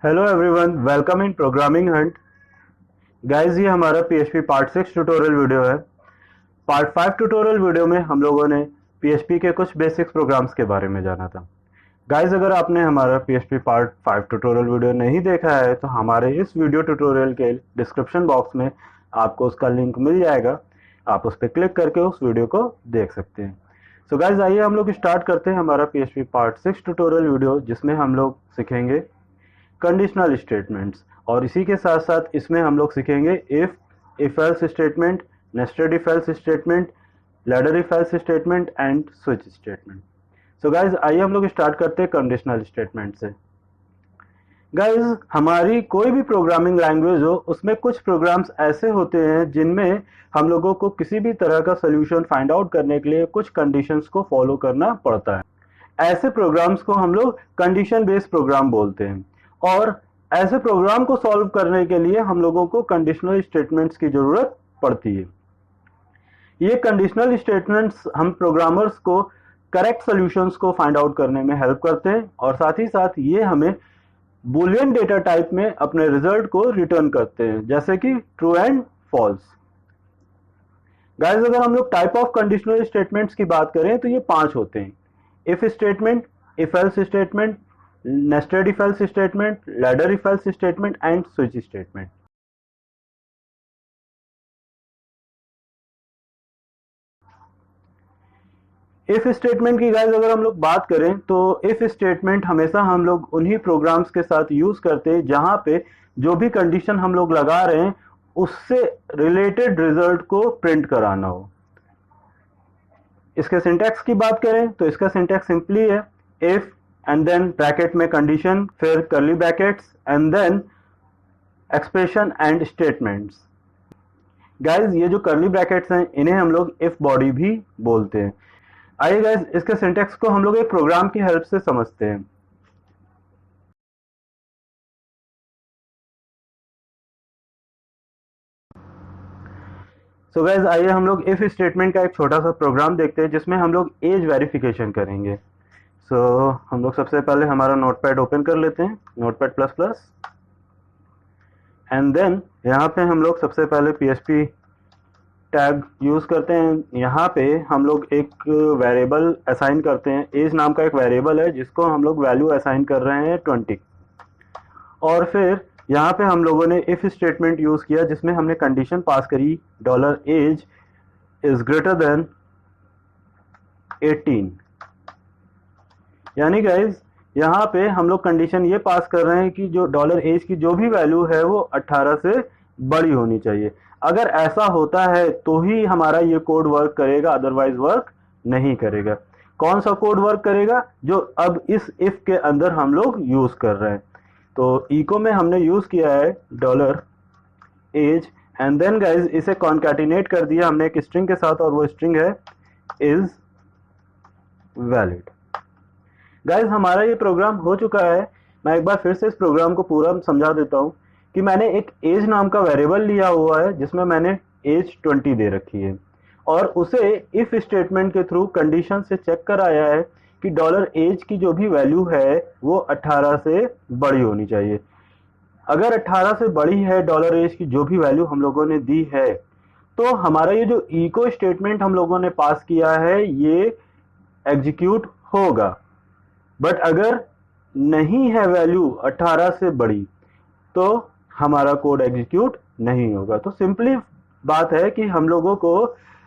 Hello everyone, welcome in programming Hunt. Guys, ये हमारा PHP part 6 tutorial video है। Part 5 tutorial video में हम लोगों ने पीएचपी के कुछ बेसिक्स प्रोग्राम्स के बारे में जाना था। गाइस, अगर आपने हमारा पीएचपी पार्ट 5 ट्यूटोरियल वीडियो नहीं देखा है तो हमारे इस वीडियो ट्यूटोरियल के डिस्क्रिप्शन बॉक्स में आपको उसका लिंक मिल जाएगा। आप उस पर क्लिक करके उस वीडियो को देख सकते हैं। सो गाइस, आइए हम लोग स्टार्ट करते हैं हमारा पीएचपी पार्ट 6 ट्यूटोरियल वीडियो, जिसमें हम लोग सीखेंगे कंडीशनल स्टेटमेंट्स, और इसी के साथ साथ इसमें हम लोग सीखेंगे if else statement, nested if else statement, ladder if else statement and switch statement. So guys, आइए हम लोग स्टार्ट करते हैं कंडीशनल स्टेटमेंट से। गाइज, हमारी कोई भी प्रोग्रामिंग लैंग्वेज हो, उसमें कुछ प्रोग्राम्स ऐसे होते हैं जिनमें हम लोगों को किसी भी तरह का सोल्यूशन फाइंड आउट करने के लिए कुछ कंडीशंस को फॉलो करना पड़ता है। ऐसे प्रोग्राम्स को हम लोग कंडीशन बेस्ड प्रोग्राम बोलते हैं, और ऐसे प्रोग्राम को सॉल्व करने के लिए हम लोगों को कंडीशनल स्टेटमेंट्स की जरूरत पड़ती है। ये कंडीशनल स्टेटमेंट्स हम प्रोग्रामर्स को करेक्ट सॉल्यूशंस को फाइंड आउट करने में हेल्प करते हैं, और साथ ही साथ ये हमें बूलियन डेटा टाइप में अपने रिजल्ट को रिटर्न करते हैं, जैसे कि ट्रू एंड फॉल्स। गाइस, अगर हम लोग टाइप ऑफ कंडीशनल स्टेटमेंट्स की बात करें तो ये 5 होते हैं: if statement, if else statement, nested if else statement, ladder if else statement and switch statement. If statement की गाइस अगर हम लोग बात करें तो इफ स्टेटमेंट हमेशा हम लोग उन्हीं प्रोग्राम्स के साथ यूज करते हैं जहां पे जो भी कंडीशन हम लोग लगा रहे हैं उससे रिलेटेड रिजल्ट को प्रिंट कराना हो। इसके सिंटैक्स की बात करें तो इसका सिंटैक्स सिंपली है इफ एंड देन ब्रैकेट में कंडीशन, फिर curly brackets and then expression and statements. Guys, ये जो कर्ली ब्रैकेट्स हैं इन्हें हम लोग इफ बॉडी भी बोलते हैं। आइए गाइज, इसके सिंटैक्स को हम लोग एक प्रोग्राम की हेल्प से समझते हैं। सो गाइज, आइए हम लोग इफ स्टेटमेंट का एक छोटा सा प्रोग्राम देखते हैं जिसमें हम लोग एज वेरिफिकेशन करेंगे। हम लोग सबसे पहले हमारा नोटपैड ओपन कर लेते हैं, Notepad plus plus, and then यहाँ पे हम लोग सबसे पहले पीएचपी टैग यूज करते हैं। यहाँ पे हम लोग एक वेरिएबल असाइन करते हैं। एज नाम का एक वेरिएबल है जिसको हम लोग वैल्यू असाइन कर रहे हैं 20, और फिर यहाँ पे हम लोगों ने इफ स्टेटमेंट यूज किया जिसमें हमने कंडीशन पास करी $age इज ग्रेटर देन 18। यानी गाइज, यहाँ पे हम लोग कंडीशन ये पास कर रहे हैं कि जो $age की जो भी वैल्यू है वो 18 से बड़ी होनी चाहिए। अगर ऐसा होता है तो ही हमारा ये कोड वर्क करेगा, अदरवाइज वर्क नहीं करेगा। कौन सा कोड वर्क करेगा? जो अब इस इफ के अंदर हम लोग यूज कर रहे हैं। तो इको में हमने यूज किया है $age, एंड देन गाइज इसे कॉन्कैटिनेट कर दिया हमने एक स्ट्रिंग के साथ, और वो स्ट्रिंग है इज वैलिड। गाइज, हमारा ये प्रोग्राम हो चुका है। मैं एक बार फिर से इस प्रोग्राम को पूरा समझा देता हूँ कि मैंने एक एज नाम का वेरिएबल लिया हुआ है जिसमें मैंने एज 20 दे रखी है, और उसे इफ स्टेटमेंट के थ्रू कंडीशन से चेक कराया है कि $age की जो भी वैल्यू है वो 18 से बड़ी होनी चाहिए। अगर 18 से बड़ी है $age की जो भी वैल्यू हम लोगों ने दी है, तो हमारा ये जो इको स्टेटमेंट हम लोगों ने पास किया है ये एग्जीक्यूट होगा। बट अगर नहीं है वैल्यू 18 से बड़ी तो हमारा कोड एग्जीक्यूट नहीं होगा। तो सिंपली बात है कि हम लोगों को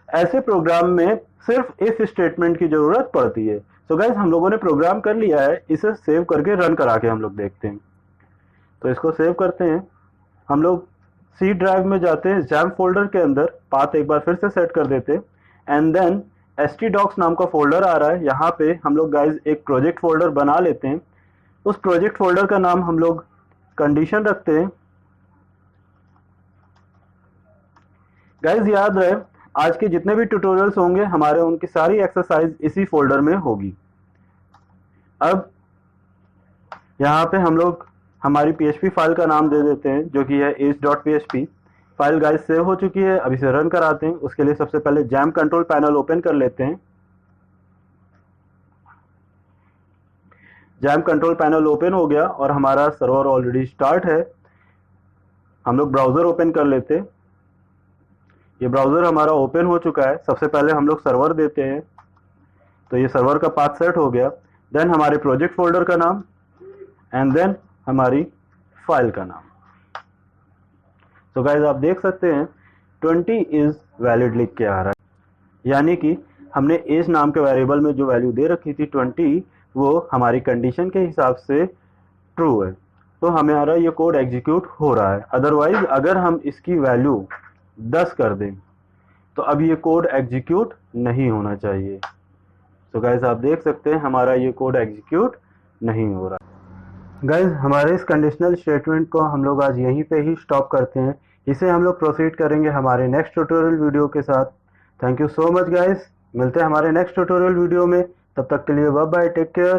ऐसे प्रोग्राम में सिर्फ इफ स्टेटमेंट की जरूरत पड़ती है। सो गाइस, हम लोगों ने प्रोग्राम कर लिया है, इसे सेव करके रन करा के हम लोग देखते हैं। तो इसको सेव करते हैं, हम लोग सी ड्राइव में जाते हैं, जैम फोल्डर के अंदर पाथ एक बार फिर से सेट कर देते हैं, एंड देन htdocs नाम का फोल्डर आ रहा है। यहाँ पे हम लोग गाइज एक प्रोजेक्ट फोल्डर बना लेते हैं। उस प्रोजेक्ट फोल्डर का नाम हम लोग कंडीशन रखते हैं। गाइज, याद रहे आज के जितने भी ट्यूटोरियल्स होंगे हमारे, उनकी सारी एक्सरसाइज इसी फोल्डर में होगी। अब यहाँ पे हम लोग हमारी PHP फाइल का नाम दे देते हैं जो कि है age.php। फाइल गाइस सेव हो चुकी है, अब इसे रन कराते हैं। उसके लिए सबसे पहले जैम कंट्रोल पैनल ओपन कर लेते हैं। जैम कंट्रोल पैनल ओपन हो गया और हमारा सर्वर ऑलरेडी स्टार्ट है। हम लोग ब्राउज़र ओपन कर लेते। ये ब्राउज़र हमारा ओपन हो चुका है। सबसे पहले हम लोग सर्वर देते हैं, तो ये सर्वर का पाथ सेट हो गया। देन हमारे प्रोजेक्ट फोल्डर का नाम एंड देन हमारी फाइल का नाम। तो गाइज आप देख सकते हैं 20 इज वैलिड लिख के आ रहा है, यानी कि हमने एज नाम के वेरिएबल में जो वैल्यू दे रखी थी 20, वो हमारी कंडीशन के हिसाब से ट्रू है, तो हमारा ये कोड एग्जीक्यूट हो रहा है। अदरवाइज अगर हम इसकी वैल्यू 10 कर दें तो अब ये कोड एग्जीक्यूट नहीं होना चाहिए। तो गाइज आप देख सकते हैं हमारा ये कोड एग्जीक्यूट नहीं हो रहा। गाइज हमारे इस कंडीशनल स्टेटमेंट को हम लोग आज यहीं पे ही स्टॉप करते हैं। इसे हम लोग प्रोसीड करेंगे हमारे नेक्स्ट ट्यूटोरियल वीडियो के साथ। Thank you so much guys, मिलते हैं हमारे नेक्स्ट ट्यूटोरियल वीडियो में। तब तक के लिए बाय बाय, टेक केयर।